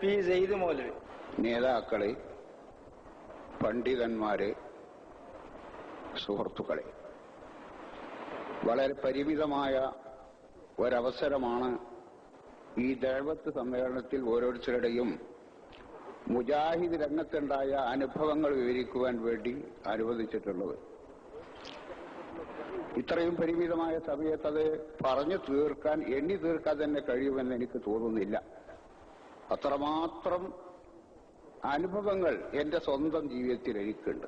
P Syed മൗലവി. നേതാക്കളെ, പണ്ഡിതന്മാരെ, സുഹൃത്തുക്കളെ, വളരെ പരിമിതമായ ഒരവസരമാണ് ഈ ദഅവത്ത് സമ്മേളനത്തിൽ ഓരോരുത്തരുടെയും മുജാഹിദ് രംഗത്തുണ്ടായ അനുഭവങ്ങൾ വിവരിക്കുവാൻ വേണ്ടി അനുവദിച്ചിട്ടുള്ളത്. ഇത്രയും പരിമിതമായ സമയത്ത് അത് പറഞ്ഞു തീർക്കാൻ, എണ്ണി തീർക്കാൻ തന്നെ കഴിയുമെന്ന് എനിക്ക് തോന്നുന്നില്ല. അത്രമാത്രം അനുഭവങ്ങൾ എന്റെ സ്വന്തം ജീവിതത്തിൽ എനിക്കുണ്ട്.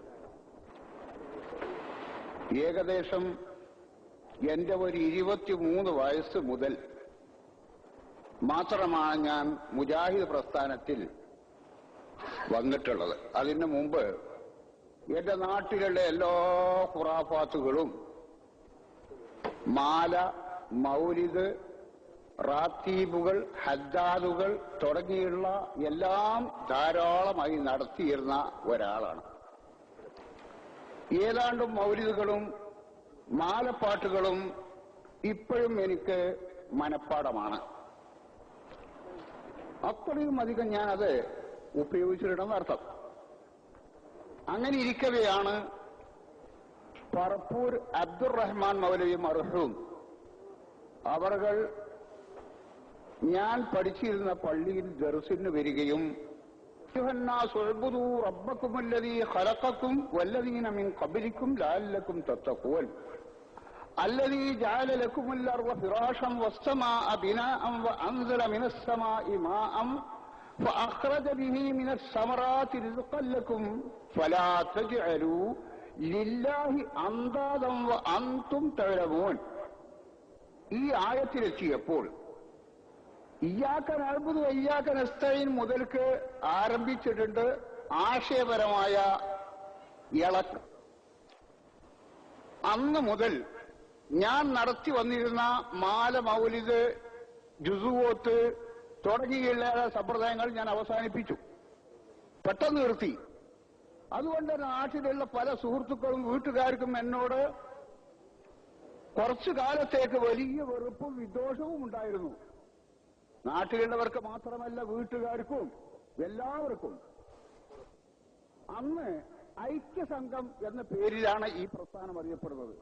ഏകദേശം എന്റെ ഒരു 23 വയസ്സ് മുതൽ മാത്രമാണ് ഞാൻ മുജാഹിദ് പ്രസ്ഥാനത്തിൽ വന്നിട്ടുള്ളത്. അതിനു മുമ്പ് എന്റെ നാട്ടിലുള്ള എല്ലാ ഖുറാഫാത്തുകളും, മാല, മൗലിദ്, റാത്തീബുകൾ, ഹദ്ദാദുകൾ തുടങ്ങിയുള്ള എല്ലാം ധാരാളമായി നടത്തിയിരുന്ന ഒരാളാണ്. ഏതാണ്ടും മൗലിദുകളും മാലപ്പാട്ടുകളും ഇപ്പോഴും എനിക്ക് മനഃപ്പാടമാണ്. അത്രയും അധികം ഞാനത് ഉപയോഗിച്ചിട്ടുണ്ടെന്നർത്ഥം. അങ്ങനെ ഇരിക്കവെയാണ് പറപ്പൂർ അബ്ദുറഹ്മാൻ മൗലവി മർഹൂം അവർകൾ ഞാൻ പഠിച്ചിരുന്ന പള്ളിയിൽ ദർസിന് വരികയും റബ്ബക്കുമുല്ലദീ ഖലഖക്കും വല്ലദീന മിൻ ഖബ്ലിക്കും ലഅല്ലക്കും തത്തഖൂൻ അല്ലദീ ജഅല ലക്കുമുൽ അർള ഫിറാശൻ വസ്സമാഅ ബിനാഅൻ വഅൻസല മിനസ് സമാഇ മാഅൻ ഫഅഖ്റജ ബിഹി മിനസ് സമറാത്തി റിസ്ഖൻ ലക്കും ഫലാ തജ്അലൂ ലില്ലാഹി അൻദാദൻ വഅൻതും തഅലമൂൻ. ഈ ആയത്തിലെത്തിയപ്പോൾ ഇയ്യാക നഅ്ബുദു വഇയ്യാക നസ്തഈൻ മുതൽക്ക് ആരംഭിച്ചിട്ടുണ്ട് ആശയപരമായ ഇളക്കം. അന്ന് മുതൽ ഞാൻ നടത്തി വന്നിരുന്ന മാല, മൗലിദ്, ജുസുവോത്ത് തുടങ്ങിയുള്ള സമ്പ്രദായങ്ങൾ ഞാൻ അവസാനിപ്പിച്ചു, പെട്ടെന്ന് നിർത്തി. അതുകൊണ്ട് നാട്ടിലുള്ള പല സുഹൃത്തുക്കളും വീട്ടുകാർക്കും എന്നോട് കുറച്ചു കാലത്തേക്ക് വലിയ വെറുപ്പും വിദ്വേഷവും ഉണ്ടായിരുന്നു. നാട്ടിലുള്ളവർക്ക് മാത്രമല്ല, വീട്ടുകാർക്കും എല്ലാവർക്കും. അന്ന് ഐക്യസംഘം എന്ന പേരിലാണ് ഈ പ്രസ്ഥാനം അറിയപ്പെടുന്നത്.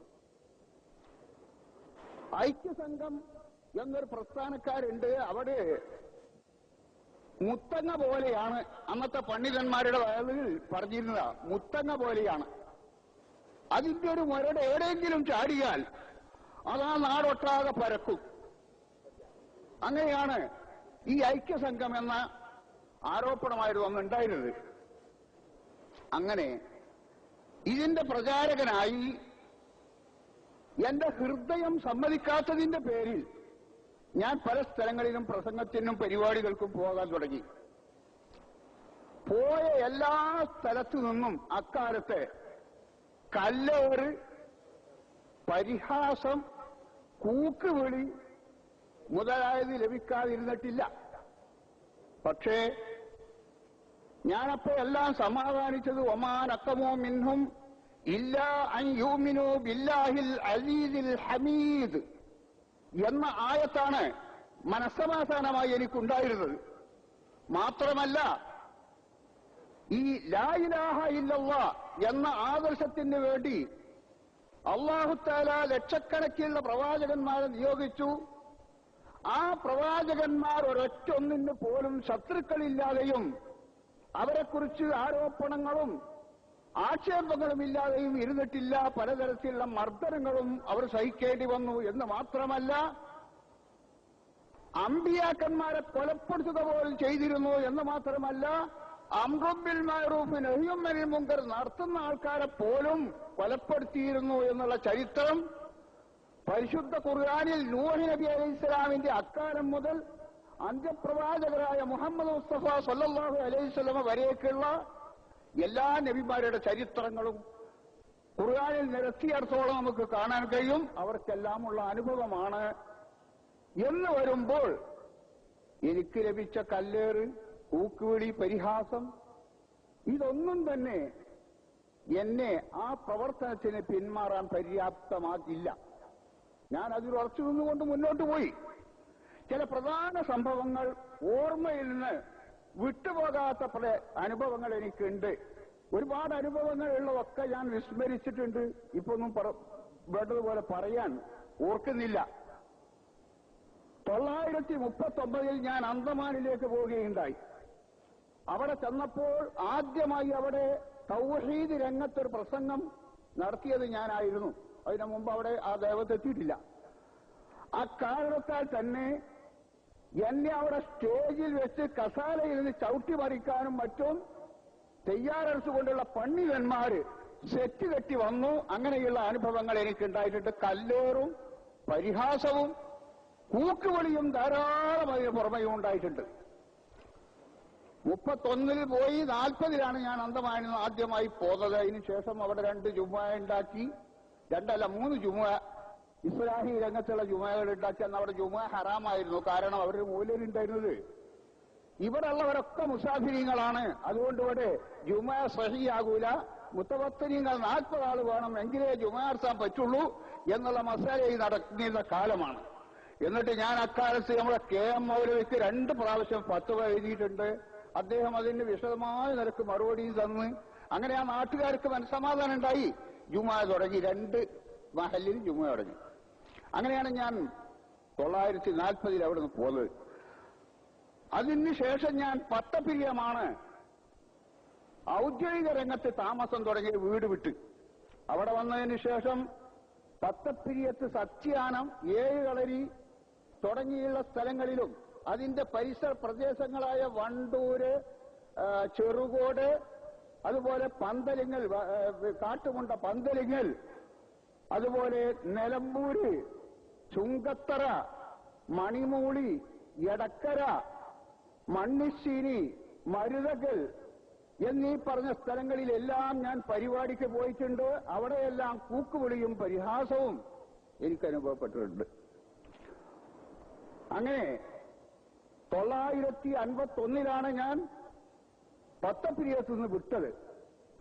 ഐക്യസംഘം എന്നൊരു പ്രസ്ഥാനക്കാരുണ്ട്. അവിടെ മുത്തങ്ങ പോലെയാണ്, അന്നത്തെ പണ്ഡിതന്മാരുടെ വയലുകൾ പറഞ്ഞിരുന്നത്, മുത്തങ്ങ പോലെയാണ്. അതിന്റെ ഒരു മുരട് എവിടെയെങ്കിലും ചാടിയാൽ അതാ നാടൊട്ടാകെ പരക്കും. അങ്ങനെയാണ് ഈ ഐക്യസംഘം എന്ന ആരോപണമായിരുന്നു അന്നുണ്ടായിരുന്നത്. അങ്ങനെ ഇതിന്റെ പ്രചാരകനായി എന്റെ ഹൃദയം സമ്മതിക്കാത്തതിന്റെ പേരിൽ ഞാൻ പല സ്ഥലങ്ങളിലും പ്രസംഗത്തിനും പരിപാടികൾക്കും പോകാൻ തുടങ്ങി. പോയ എല്ലാ സ്ഥലത്തു നിന്നും അക്കാലത്ത് കല്ലേറ്, പരിഹാസം, കൂക്കുവിളി മുതലായത് ലഭിക്കാതിരുന്നിട്ടില്ല. പക്ഷേ ഞാനപ്പോ എല്ലാം സമാധാനിച്ചത് ഒമാൻ അക്കമോ മിൻഹും ഇല്ലാ അൻ യുമിനു ബില്ലാഹിൽ അസീസിൽ ഹമീദ് എന്ന ആയത്താണ് മനസ്സമാധാനമായി എനിക്കുണ്ടായിരുന്നത്. മാത്രമല്ല, ഈ ലാ ഇലാഹ ഇല്ലല്ലാഹ് എന്ന ആദർശത്തിന് വേണ്ടി അല്ലാഹു തആല ലക്ഷക്കണക്കിനുള്ള പ്രവാചകന്മാരെ നിയോഗിച്ചു. ആ പ്രവാചകന്മാർ ഒരൊറ്റൊന്നിന് പോലും ശത്രുക്കളില്ലാതെയും അവരെക്കുറിച്ച് ആരോപണങ്ങളും ആക്ഷേപങ്ങളും ഇല്ലാതെയും ഇരുന്നിട്ടില്ല. പലതരത്തിലുള്ള മർദ്ദനങ്ങളും അവർ സഹിക്കേണ്ടി വന്നു എന്ന് മാത്രമല്ല, അമ്പിയാക്കന്മാരെ കൊലപ്പെടുത്തുക പോലും ചെയ്തിരുന്നു എന്ന് മാത്രമല്ല, അംറും ബിൽ മഅറൂഫ് നഹ്യും അനിൽ മുൻകർ നടത്തുന്ന ആൾക്കാരെ പോലും കൊലപ്പെടുത്തിയിരുന്നു എന്നുള്ള ചരിത്രം പരിശുദ്ധ ഖുർആനിൽ നൂഹ് നബി അലൈഹിസ്സലാമിന്റെ അക്കാലം മുതൽ അന്ത്യപ്രവാചകരായ മുഹമ്മദ് മുസ്തഫ സല്ലല്ലാഹു അലൈഹി വസല്ലമ വരേക്കുള്ള എല്ലാ നബിമാരുടെ ചരിത്രങ്ങളും ഖുർആനിൽ നിരത്തിയിടത്തോളം നമുക്ക് കാണാൻ കഴിയും. അവർക്കെല്ലാമുള്ള അനുഭവമാണ്. എന്ന് വരുമ്പോൾ എനിക്ക് ലഭിച്ച കല്ലേറ്, കൂക്കുവിളി, പരിഹാസം ഇതൊന്നും തന്നെ എന്നെ ആ പ്രവർത്തനത്തിന് പിന്മാറാൻ പര്യാപ്തമാകില്ല. ഞാൻ അതിൽ ഉറച്ചു നിന്നുകൊണ്ട് മുന്നോട്ട് പോയി. ചില പ്രധാന സംഭവങ്ങൾ ഓർമ്മയിൽ നിന്ന് വിട്ടുപോകാത്ത പല അനുഭവങ്ങൾ എനിക്കുണ്ട്. ഒരുപാട് അനുഭവങ്ങൾ ഉള്ളതൊക്കെ ഞാൻ വിസ്മരിച്ചിട്ടുണ്ട്. ഇപ്പൊ ഒന്നും വേണ്ടതുപോലെ പറയാൻ ഓർക്കുന്നില്ല. 939 ഞാൻ അന്തമാനിലേക്ക് പോവുകയുണ്ടായി. അവിടെ ചെന്നപ്പോൾ ആദ്യമായി അവിടെ തൗഹീദ് രംഗത്തൊരു പ്രസംഗം നടത്തിയത് ഞാനായിരുന്നു. അതിനു മുമ്പ് അവിടെ ആ ദേവത്തെത്തിയിട്ടില്ല. ആ കാരണത്താൽ തന്നെ എന്നെ അവിടെ സ്റ്റേജിൽ വെച്ച് കസാലയിൽ നിന്ന് ചവിട്ടി മറിക്കാനും മറ്റും തയ്യാറെടുത്തുകൊണ്ടുള്ള പണ്ഡിതന്മാര് സെറ്റ് കെട്ടി വന്നു. അങ്ങനെയുള്ള അനുഭവങ്ങൾ എനിക്കുണ്ടായിട്ടുണ്ട്. കല്ലേറും പരിഹാസവും കൂക്കുവിളിയും ധാരാളം അതിന് പുറമെയും ഉണ്ടായിട്ടുണ്ട്. 31 പോയി 40 ഞാൻ അന്തമാനിൽ നിന്ന് ആദ്യമായി പോകുന്നത്. അതിനുശേഷം അവിടെ 2 ജുമുഅ ഉണ്ടാക്കി, 3 ജുമുഅ ഇസ്ലാഹി രംഗത്തുള്ള ജുമുഅകൾ ഉണ്ടാക്കി. അന്ന് അവിടെ ജുമുഅ ഹറാമായിരുന്നു. കാരണം അവരുടെ മൂല്യരുണ്ടായിരുന്നത്. ഇവിടെ ഉള്ളവരൊക്കെ മുസാഫിരീങ്ങളാണ്. അതുകൊണ്ട് ഇവിടെ ജുമുഅ സഹിയാകൂല. മുത്തവത്തരീങ്ങൾ 40 ആൾ വേണം എങ്കിലേ ജുമുഅ നടത്താൻ പറ്റുള്ളൂ എന്നുള്ള മസാലയിൽ നടക്കുന്ന കാലമാണ്. എന്നിട്ട് ഞാൻ അക്കാലത്ത് നമ്മുടെ KM മൗലവിക്ക് 2 പ്രാവശ്യം ഫത്വ എഴുതിയിട്ടുണ്ട്. അദ്ദേഹം അതിന് വിശദമായ നിലക്ക് മറുപടിയും തന്ന് അങ്ങനെ ആ നാട്ടുകാർക്ക് മനസ്സമാധാനം ഉണ്ടായി. ജുമുഅ തുടങ്ങി, 2 മഹല്ലിൽ ജുമുഅ തുടങ്ങി. അങ്ങനെയാണ് ഞാൻ 940 അവിടെ നിന്ന് പോകുന്നത്. അതിനുശേഷം ഞാൻ പട്ടപ്പിരിയമാണ് ഔദ്യോഗിക രംഗത്ത് താമസം തുടങ്ങിയ വീട് വിട്ട് അവിടെ വന്നതിന് ശേഷം പത്തപ്പിരിയത്ത് സത്യാനം, 7 കളരി തുടങ്ങിയുള്ള സ്ഥലങ്ങളിലും അതിന്റെ പരിസര പ്രദേശങ്ങളായ വണ്ടൂര്, ചെറുകോട്, അതുപോലെ പന്തലിങ്ങൽ, കാട്ടുമുണ്ട പന്തലിങ്ങൽ, അതുപോലെ നിലമ്പൂര്, ചുങ്കത്തറ, മണിമൂളി, എടക്കര, മണ്ണിശ്ശേരി, മരുതകൽ എന്നീ പറഞ്ഞ സ്ഥലങ്ങളിലെല്ലാം ഞാൻ പരിപാടിക്ക് പോയിട്ടുണ്ട്. അവിടെയെല്ലാം കൂക്കുവിളിയും പരിഹാസവും എനിക്ക് അനുഭവപ്പെട്ടിട്ടുണ്ട്. അങ്ങനെ 951 ഞാൻ പത്തപ്പിരിയത്ത് നിന്ന് വിട്ടത്.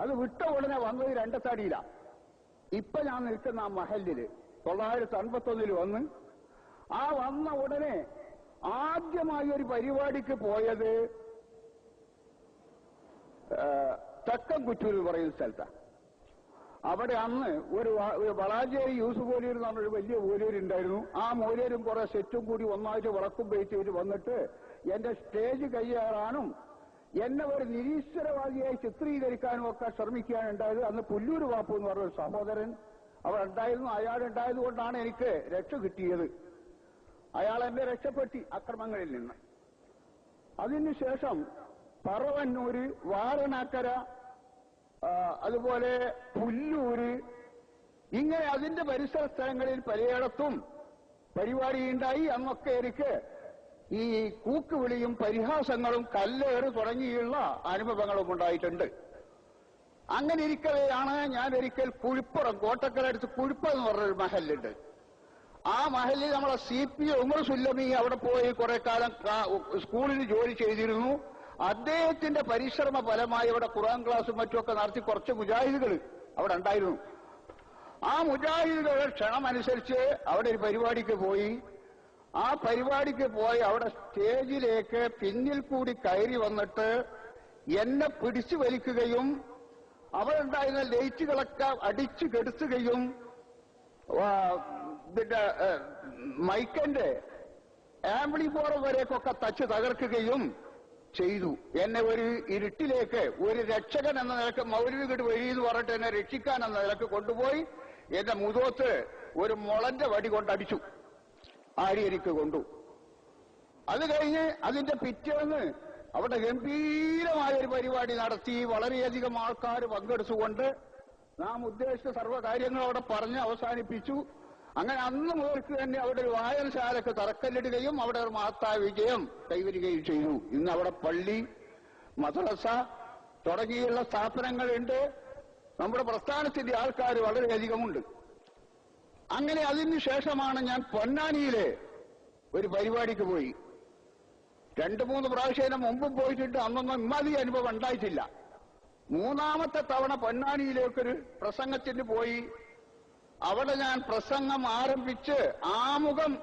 അത് വിട്ട ഉടനെ വന്നത് രണ്ടത്താടിയിലാണ്. ഇപ്പൊ ഞാൻ നിൽക്കുന്ന ആ മഹല്ലില് 951 വന്ന് ആ വന്ന ഉടനെ ആദ്യമായി ഒരു പരിപാടിക്ക് പോയത് തെക്കൻകുറ്റൂർ എന്ന് പറയുന്ന സ്ഥലത്താണ്. അവിടെ അന്ന് ഒരു വളാഞ്ചേരി യൂസുഫ് മോലിയർ എന്ന് പറഞ്ഞൊരു വലിയ മോലിയരുണ്ടായിരുന്നു. ആ മോലിയരും കുറെ സെറ്റും കൂടി ഒന്നായിട്ട് വിളക്കും വെയിറ്റ് വന്നിട്ട് എന്റെ സ്റ്റേജ് കയ്യേറാനും എന്നെ ഒരു നിരീശ്വരവാദിയായി ചിത്രീകരിക്കാനും ഒക്കെ ശ്രമിക്കാനുണ്ടായത്. അന്ന് പുല്ലൂര് വാപ്പു എന്ന് പറഞ്ഞൊരു സഹോദരൻ അവിടെ ഉണ്ടായിരുന്നു. അയാളുണ്ടായത് കൊണ്ടാണ് എനിക്ക് രക്ഷ കിട്ടിയത്. അയാൾ എന്നെ രക്ഷപ്പെട്ടി അക്രമങ്ങളിൽ നിന്ന്. അതിനുശേഷം പറവന്നൂര്, വാരണാക്കര, അതുപോലെ പുല്ലൂര്, ഇങ്ങനെ അതിന്റെ പരിസര സ്ഥലങ്ങളിൽ പലയിടത്തും പരിപാടിയുണ്ടായി. അന്നൊക്കെ എനിക്ക് ഈ കൂക്കുവിളിയും പരിഹാസങ്ങളും കല്ലേറ് തുടങ്ങിയുള്ള അനുഭവങ്ങളും ഉണ്ടായിട്ടുണ്ട്. അങ്ങനെ ഇരിക്കവെയാണ് ഞാൻ ഒരിക്കൽ കുഴിപ്പുറം, കോട്ടക്കലടുത്ത് കുഴിപ്പം എന്ന് പറഞ്ഞൊരു മഹലുണ്ട്. ആ മഹലിൽ നമ്മളെ CP ഉമർ സുല്ലമി അവിടെ പോയി കുറെ കാലം സ്കൂളിൽ ജോലി ചെയ്തിരുന്നു. അദ്ദേഹത്തിന്റെ പരിശ്രമ ഫലമായി അവിടെ ഖുർആൻ ക്ലാസും മറ്റുമൊക്കെ നടത്തി കുറച്ച് മുജാഹിദുകൾ അവിടെ ഉണ്ടായിരുന്നു. ആ മുജാഹിദുകളുടെ ക്ഷണമനുസരിച്ച് അവിടെ ഒരു പരിപാടിക്ക് പോയി. ആ പരിപാടിക്ക് പോയി അവിടെ സ്റ്റേജിലേക്ക് പിന്നിൽ കൂടി കയറി വന്നിട്ട് എന്നെ പിടിച്ചു വലിക്കുകയും അവിടെ ഉണ്ടായിരുന്ന ലൈറ്റുകളൊക്കെ അടിച്ചു കെടുത്തുകയും മൈക്കന്റെ ആംപ്ലിഫയർ വരെയൊക്കെ തച്ച് തകർക്കുകയും ചെയ്തു. എന്നെ ഒരു ഇരുട്ടിലേക്ക് ഒരു രക്ഷകൻ എന്ന നിലക്ക് മൗലവികട് വഴി എന്ന് പറഞ്ഞിട്ട് എന്നെ രക്ഷിക്കാൻ എന്ന നിലക്ക് കൊണ്ടുപോയി എന്റെ മുഖത്ത് ഒരു മുളന്റെ വടി കൊണ്ടടിച്ചു. ആര്യരിക്ക് കൊണ്ടു. അത് കഴിഞ്ഞ് അതിന്റെ പിറ്റേന്ന് അവിടെ ഗംഭീരമായ ഒരു പരിപാടി നടത്തി. വളരെയധികം ആൾക്കാർ പങ്കെടുത്തുകൊണ്ട് നാം ഉദ്ദേശിച്ച സർവ്വകാര്യങ്ങളും അവിടെ പറഞ്ഞ് അവസാനിപ്പിച്ചു. അങ്ങനെ അന്ന് മുതൽക്ക് തന്നെ അവിടെ ഒരു വായനശാലക്ക് തറക്കല്ലിടുകയും അവിടെ ഒരു മഹത്തായ വിജയം കൈവരികയും ചെയ്തു. ഇന്ന് അവിടെ പള്ളി, മദ്രസ തുടങ്ങിയുള്ള സ്ഥാപനങ്ങളുണ്ട്. നമ്മുടെ പ്രസ്ഥാനത്തിന്റെ ആൾക്കാർ വളരെയധികമുണ്ട്. അങ്ങനെ അതിനുശേഷമാണ് ഞാൻ പൊന്നാനിയിലെ ഒരു പരിപാടിക്ക് പോയി. 2-3 പ്രാവശ്യം മുമ്പും പോയിട്ടുണ്ട്. അന്നൊന്നും ഇമ്മാതിരി അനുഭവം ഉണ്ടായിട്ടില്ല. 3ാമത്തെ തവണ പൊന്നാനിയിലേക്കൊരു പ്രസംഗത്തിന് പോയി. അവിടെ ഞാൻ പ്രസംഗം ആരംഭിച്ച് ആമുഖം